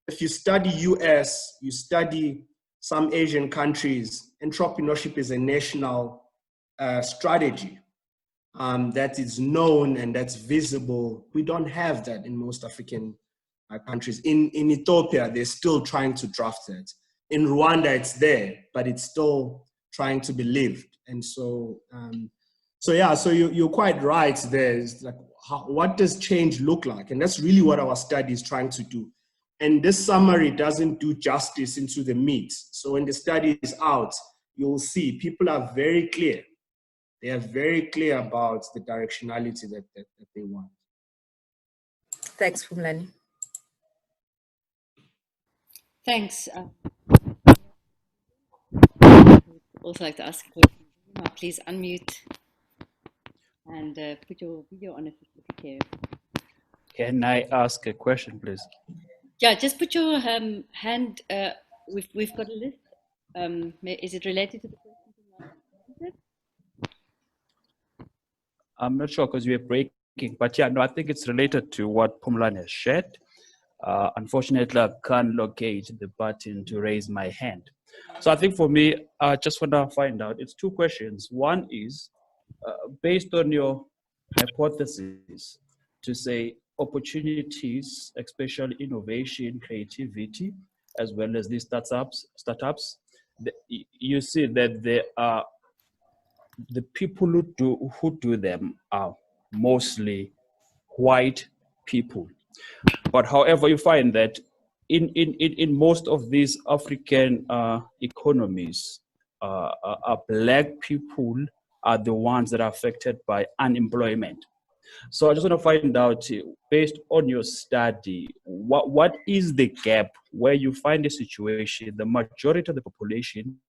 If you study US, you study some Asian countries, entrepreneurship is a national strategy that is known and that's visible. We don't have that in most African countries. In Ethiopia, they're still trying to draft that. In Rwanda, it's there, but it's still trying to be lived. And so, so you're quite right there. It's like, what does change look like? And that's really what our study is trying to do. And this summary doesn't do justice into the meat. So when the study is out, you'll see people are very clear. They are very clear about the directionality that they want. Thanks, Phumlani. Thanks. Also like to ask a question. Please unmute and put your video on if you care. Can I ask a question, please? Yeah, just put your hand. We've got a list. Is it related to the question? I'm not sure because we're breaking, but yeah, no, I think it's related to what Phumlani has shared. Unfortunately, I can't locate the button to raise my hand. So I think for me, I just want to find out, it's two questions. One is, based on your hypothesis to say opportunities, especially innovation, creativity, as well as these startups, you see that there are the people who do them are mostly white people. But however, you find that in most of these African economies, Black people are the ones that are affected by unemployment. So I just want to find out, based on your study, what is the gap where you find a situation, the majority of the population,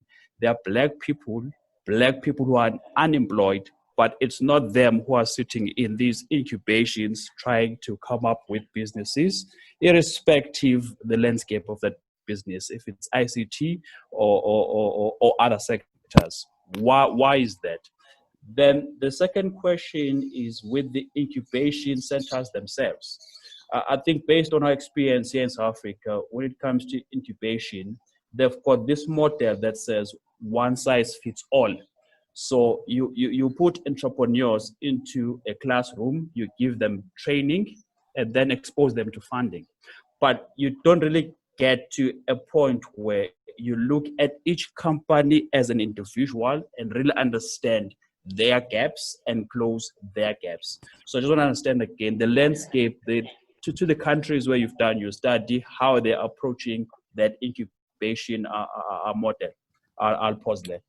they are Black people who are unemployed, but it's not them who are sitting in these incubations trying to come up with businesses, irrespective the landscape of that business, if it's ICT or other sectors. Why is that? Then the second question is with the incubation centers themselves. I think based on our experience here in South Africa, when it comes to incubation, they've got this model that says one size fits all. So you put entrepreneurs into a classroom, you give them training, and then expose them to funding. But you don't really get to a point where you look at each company as an individual and really understand their gaps and close their gaps. So I just want to understand again the landscape to the countries where you've done your study, how they're approaching that incubation model. I'll pause there.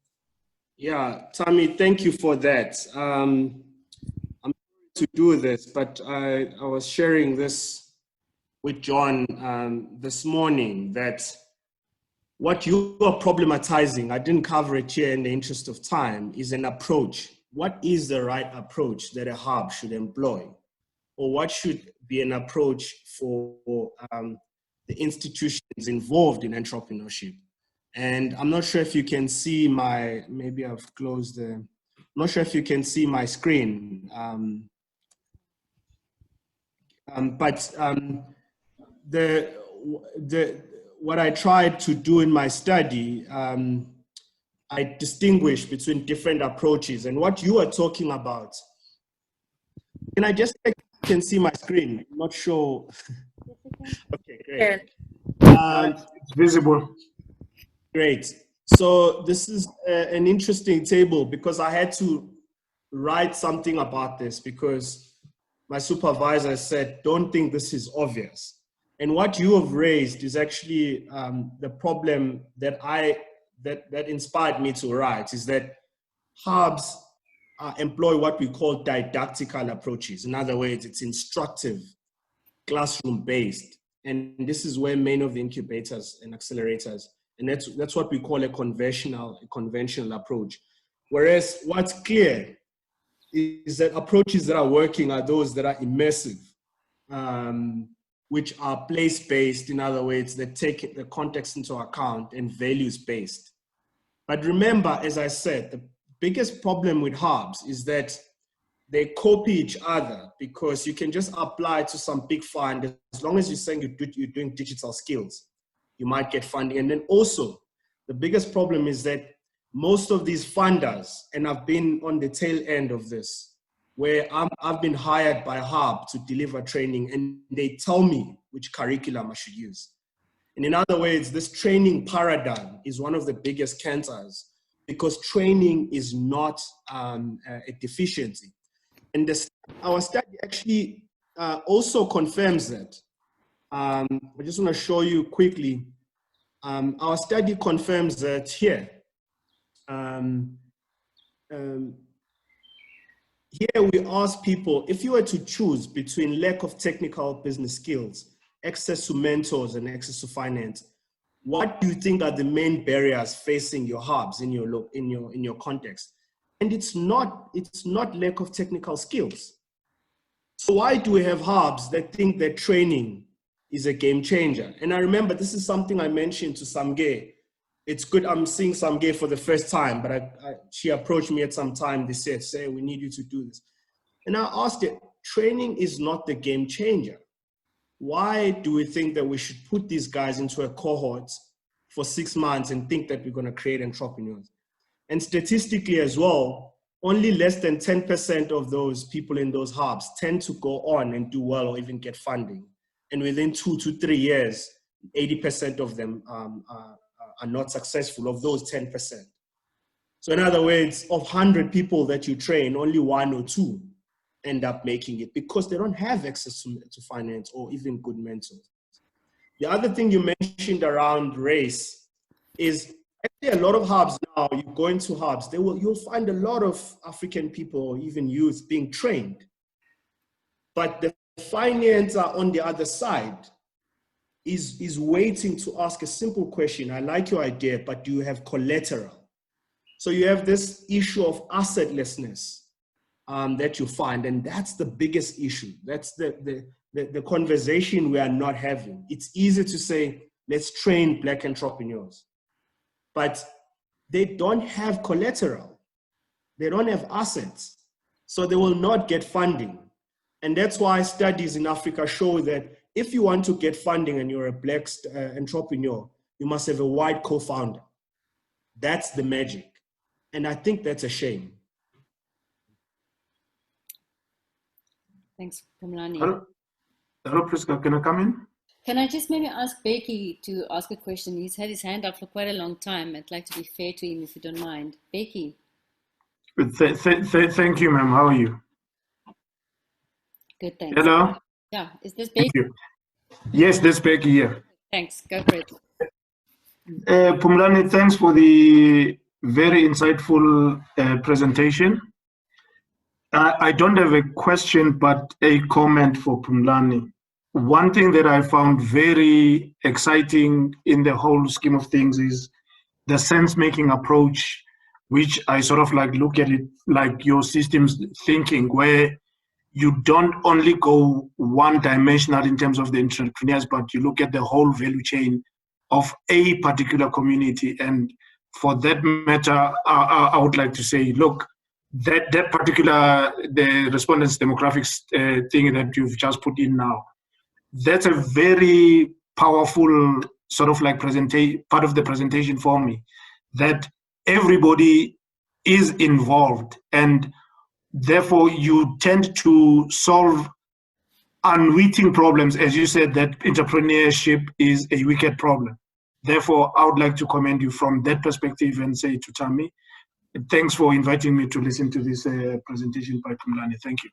Yeah, Tammy, thank you for that. I'm sorry to do this, but I was sharing this with John this morning, that what you are problematizing, I didn't cover it here in the interest of time, is an approach. What is the right approach that a hub should employ? Or what should be an approach for the institutions involved in entrepreneurship? And I'm not sure if you can see maybe I've closed not sure if you can see my screen. What I tried to do in my study, I distinguish between different approaches, and what you are talking about. Can I just check if you can see my screen? I'm not sure. Okay, great. It's visible. Great. So this is an interesting table because I had to write something about this because my supervisor said, don't think this is obvious. And what you have raised is actually the problem that that inspired me to write, is that hubs employ what we call didactical approaches. In other words, it's instructive, classroom-based. And this is where many of the incubators and accelerators, and that's what we call a conventional approach. Whereas what's clear is that approaches that are working are those that are immersive, which are place-based, in other words, that take the context into account, and values-based. But remember, as I said, the biggest problem with hubs is that they copy each other, because you can just apply to some big fund. As long as you're saying you're doing digital skills, you might get funding. And then also, the biggest problem is that most of these funders, and I've been on the tail end of this, where I've been hired by Hub to deliver training, and they tell me which curriculum I should use. And in other words, this training paradigm is one of the biggest cancers, because training is not a deficiency. And our study actually also confirms that. I just want to show you quickly. Our study confirms that here. Here we ask people, if you were to choose between lack of technical business skills, access to mentors, and access to finance, what do you think are the main barriers facing your hubs in your context? And it's not lack of technical skills. So why do we have hubs that think that training is a game changer? And I remember this is something I mentioned to Samge. It's good, I'm seeing Samge for the first time, but she approached me at some time this year to say, we need you to do this. And I asked her, training is not the game changer. Why do we think that we should put these guys into a cohort for 6 months and think that we're going to create entrepreneurs? And statistically as well, only less than 10% of those people in those hubs tend to go on and do well or even get funding. And within 2 to 3 years, 80% of them are not successful, of those 10%. So in other words, of 100 people that you train, only 1 or 2 end up making it, because they don't have access to finance or even good mentors. The other thing you mentioned around race is actually a lot of hubs now, you go into hubs, you'll find a lot of African people or even youth being trained. But the finance are on the other side is waiting to ask a simple question. I like your idea, but do you have collateral? So you have this issue of assetlessness that you find, and that's the biggest issue. That's the conversation we are not having. It's easy to say, let's train Black entrepreneurs, but they don't have collateral. They don't have assets, so they will not get funding. And that's why studies in Africa show that if you want to get funding and you're a Black entrepreneur, you must have a white co-founder. That's the magic. And I think that's a shame. Thanks, Phumlani. Hello, Priska, can I come in? Can I just maybe ask Becky to ask a question? He's had his hand up for quite a long time. I'd like to be fair to him if you don't mind. Becky. Thank you, ma'am. How are you? Good, thanks. Hello? Yeah, is this Becky? Thank you. Yes, this is Becky here. Thanks, go for it. Phumlani, thanks for the very insightful presentation. I don't have a question, but a comment for Phumlani. One thing that I found very exciting in the whole scheme of things is the sense-making approach, which I sort of like look at it like your systems thinking, where you don't only go one-dimensional in terms of the entrepreneurs, but you look at the whole value chain of a particular community. And for that matter, I would like to say, look, that particular, the respondents demographics thing that you've just put in now, that's a very powerful sort of like part of the presentation for me, that everybody is involved, and therefore you tend to solve unwitting problems. As you said, that entrepreneurship is a wicked problem. Therefore, I would like to commend you from that perspective and say to Tammy, thanks for inviting me to listen to this presentation by Phumlani. Thank you.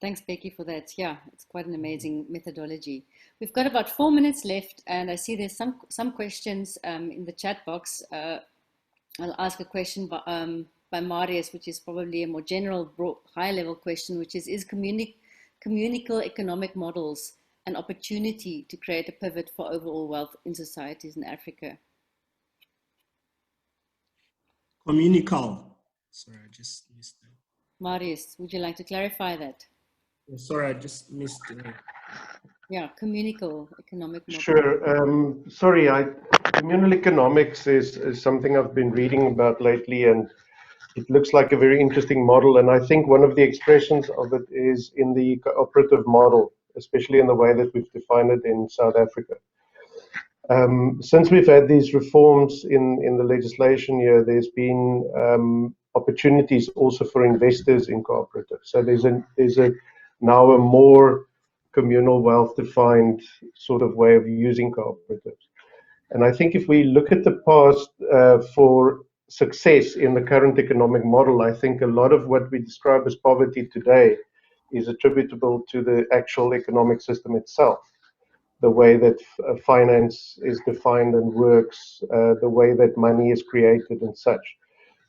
Thanks, Becky, for that. Yeah, it's quite an amazing methodology. We've got about 4 minutes left, and I see there's some questions in the chat box. I'll ask a question by Marius, which is probably a more general, high-level question, which is communicable economic models an opportunity to create a pivot for overall wealth in societies in Africa? Communicable. Sorry, I just missed that. Marius, would you like to clarify that? Sorry, I just missed it. Yeah, communicable economic model. Sure. Sorry, communal economics is something I've been reading about lately, and it looks like a very interesting model. And I think one of the expressions of it is in the cooperative model, especially in the way that we've defined it in South Africa. Since we've had these reforms in the legislation here, there's been opportunities also for investors in cooperatives. So there's now a more communal, wealth-defined sort of way of using cooperatives. And I think if we look at the past for success in the current economic model, I think a lot of what we describe as poverty today is attributable to the actual economic system itself, the way that finance is defined and works, the way that money is created and such.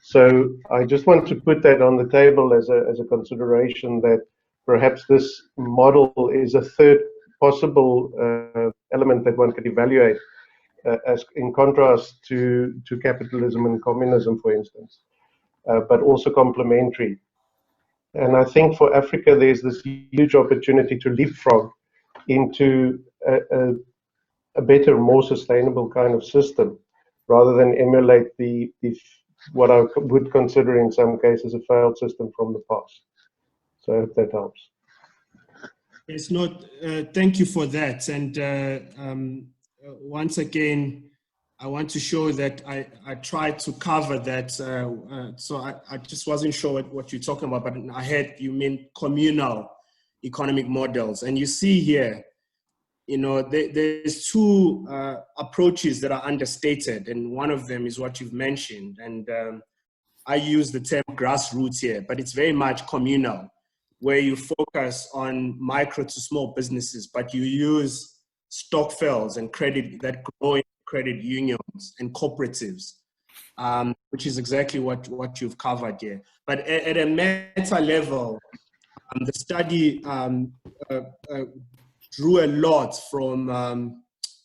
So I just want to put that on the table as a consideration, that perhaps this model is a third possible element that one could evaluate, as in contrast to capitalism and communism, for instance, but also complementary. And I think for Africa, there's this huge opportunity to leapfrog into a better, more sustainable kind of system, rather than emulate what I would consider in some cases a failed system from the past. So I hope that helps. It's not. Thank you for that. And once again, I want to show that I tried to cover that. So I just wasn't sure what you're talking about, but I heard you mean communal economic models. And you see here, you know, there's two approaches that are understated, and one of them is what you've mentioned. And I use the term grassroots here, but it's very much communal, where you focus on micro to small businesses, but you use stokvels and growing credit unions and cooperatives, which is exactly what you've covered here. But at a meta level, the study drew a lot from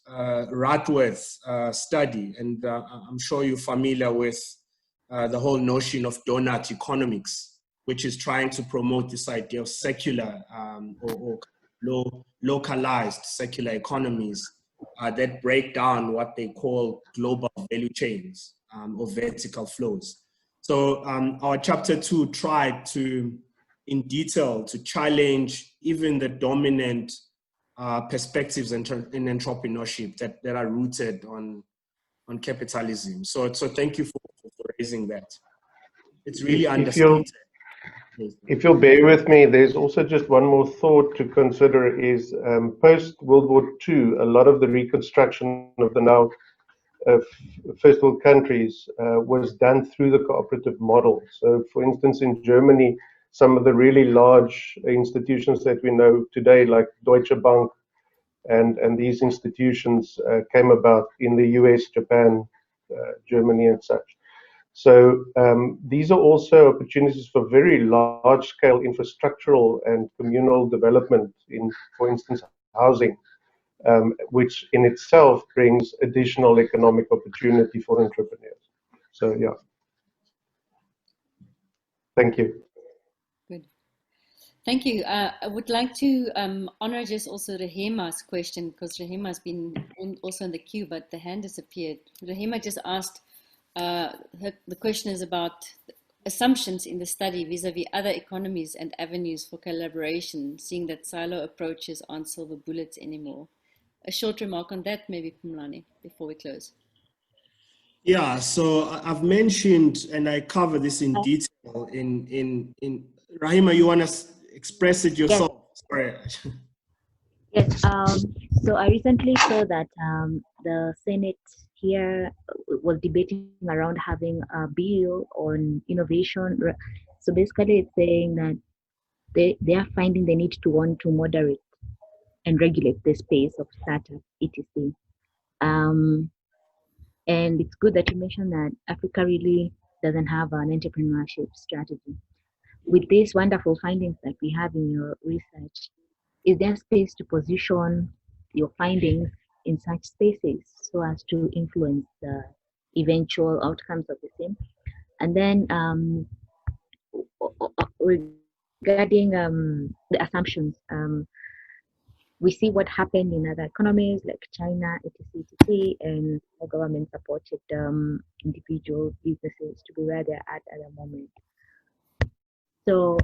Radworth's study, and I'm sure you're familiar with the whole notion of donut economics, which is trying to promote this idea of secular or localized secular economies that break down what they call global value chains or vertical flows. So our chapter 2 tried to, in detail, to challenge even the dominant perspectives in entrepreneurship that are rooted on capitalism. So thank you for raising that. It's really understated. If you'll bear with me, there's also just one more thought to consider is post-World War II, a lot of the reconstruction of the now first world countries was done through the cooperative model. So for instance, in Germany, some of the really large institutions that we know today, like Deutsche Bank and these institutions came about in the US, Japan, Germany and such. So these are also opportunities for very large-scale infrastructural and communal development in, for instance, housing, which in itself brings additional economic opportunity for entrepreneurs. So yeah, thank you. Good. Thank you. I would like to honor just also Rehema's question, because Rehema's been also in the queue, but the hand disappeared. Rehema just asked, The question is about assumptions in the study vis-a-vis other economies and avenues for collaboration, seeing that silo approaches aren't silver bullets anymore. A short remark on that, maybe, Phumlani, before we close. Yeah, so I've mentioned, and I cover this in detail in Rahima, you want to express it yourself? Yes. Sorry. Yes, so I recently saw that the Senate here was debating around having a bill on innovation. So basically it's saying that they are finding the need to want to moderate and regulate the space of startup, etc. And it's good that you mentioned that Africa really doesn't have an entrepreneurship strategy. With these wonderful findings that we have in your research, is there space to position your findings in such spaces so as to influence the eventual outcomes of the same? And then regarding the assumptions, we see what happened in other economies like China, etc., and how government supported individual businesses to be where they're at the moment. So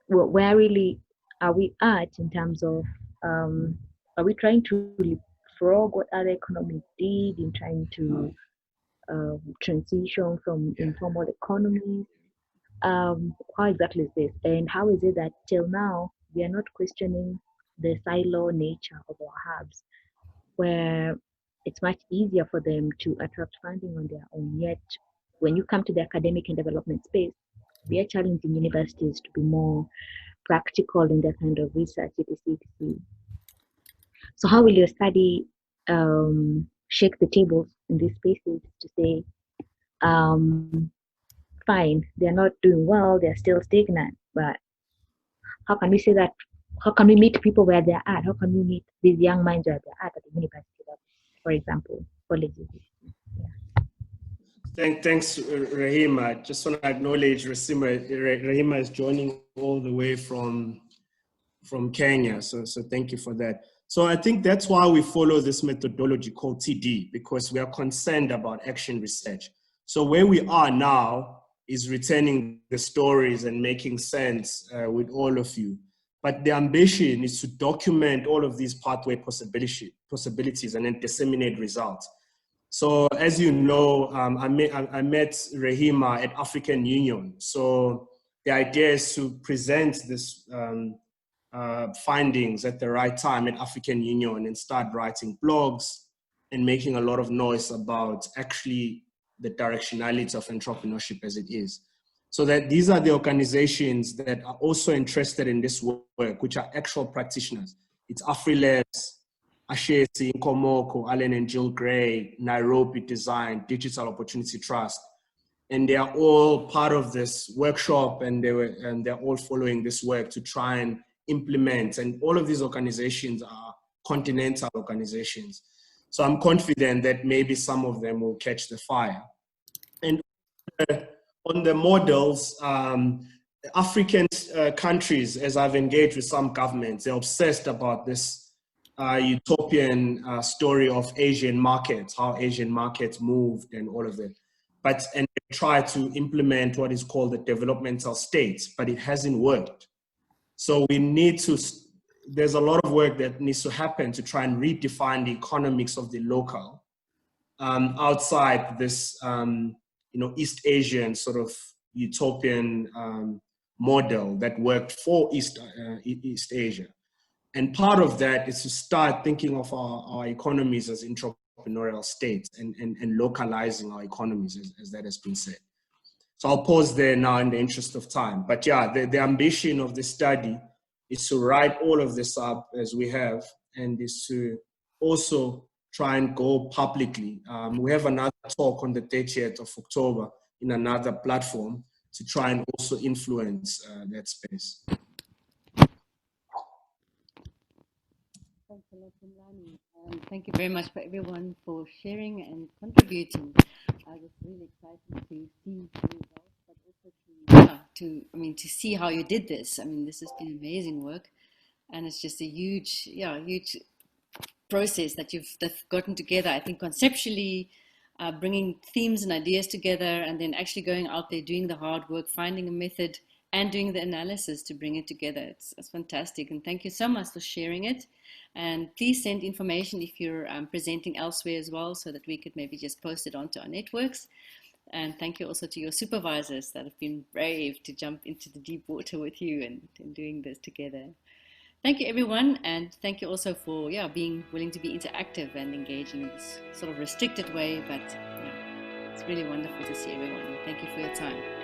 where really are we at in terms of, are we trying to leapfrog what other economies did in trying to transition from informal economies? How exactly is this? And how is it that till now, we are not questioning the silo nature of our hubs, where it's much easier for them to attract funding on their own, yet when you come to the academic and development space, we are challenging universities to be more practical in their kind of research, etc. So how will your study shake the tables in these spaces to say, fine, they're not doing well, they're still stagnant, but how can we say that? How can we meet people where they're at? How can we meet these young minds where they're at the university level, for example, colleges? Thanks, Rahima. Just want to acknowledge Rahima is joining all the way from Kenya. So thank you for that. So I think that's why we follow this methodology called TD, because we are concerned about action research. So where we are now is returning the stories and making sense with all of you. But the ambition is to document all of these pathway possibilities and then disseminate results. So as you know, I met Rahima at African Union. So the idea is to present this findings at the right time at African Union and start writing blogs and making a lot of noise about actually the directionality of entrepreneurship as it is. So that these are the organizations that are also interested in this work, which are actual practitioners. It's AfriLabs, Ashesi, Nkomoko, Allen and Jill Gray, Nairobi Design, Digital Opportunity Trust. And they are all part of this workshop, and they're all following this work to try and implement. And all of these organizations are continental organizations. So I'm confident that maybe some of them will catch the fire. And on the models, African countries, as I've engaged with some governments, they're obsessed about this utopian story of Asian markets, how Asian markets moved and all of that. And they try to implement what is called the developmental states, but it hasn't worked. So we need to, there's a lot of work that needs to happen to try and redefine the economics of the local outside this, East Asian sort of utopian model that worked for East Asia. And part of that is to start thinking of our economies as entrepreneurial states and localizing our economies, as that has been said. So I'll pause there now in the interest of time. But yeah, the ambition of the study is to write all of this up as we have, and is to also try and go publicly. We have another talk on the 30th of October in another platform to try and also influence that space. Thanks a lot, Phumlani. Thank you very much for everyone for sharing and contributing. It's really exciting to see the results, but also to see how you did this. This has been amazing work, and it's just a huge process that you've gotten together. I think conceptually, bringing themes and ideas together, and then actually going out there, doing the hard work, finding a method, and doing the analysis to bring it together. It's fantastic. And thank you so much for sharing it. And please send information if you're presenting elsewhere as well, so that we could maybe just post it onto our networks. And thank you also to your supervisors that have been brave to jump into the deep water with you and doing this together. Thank you, everyone. And thank you also for being willing to be interactive and engaging in this sort of restricted way. But it's really wonderful to see everyone. Thank you for your time.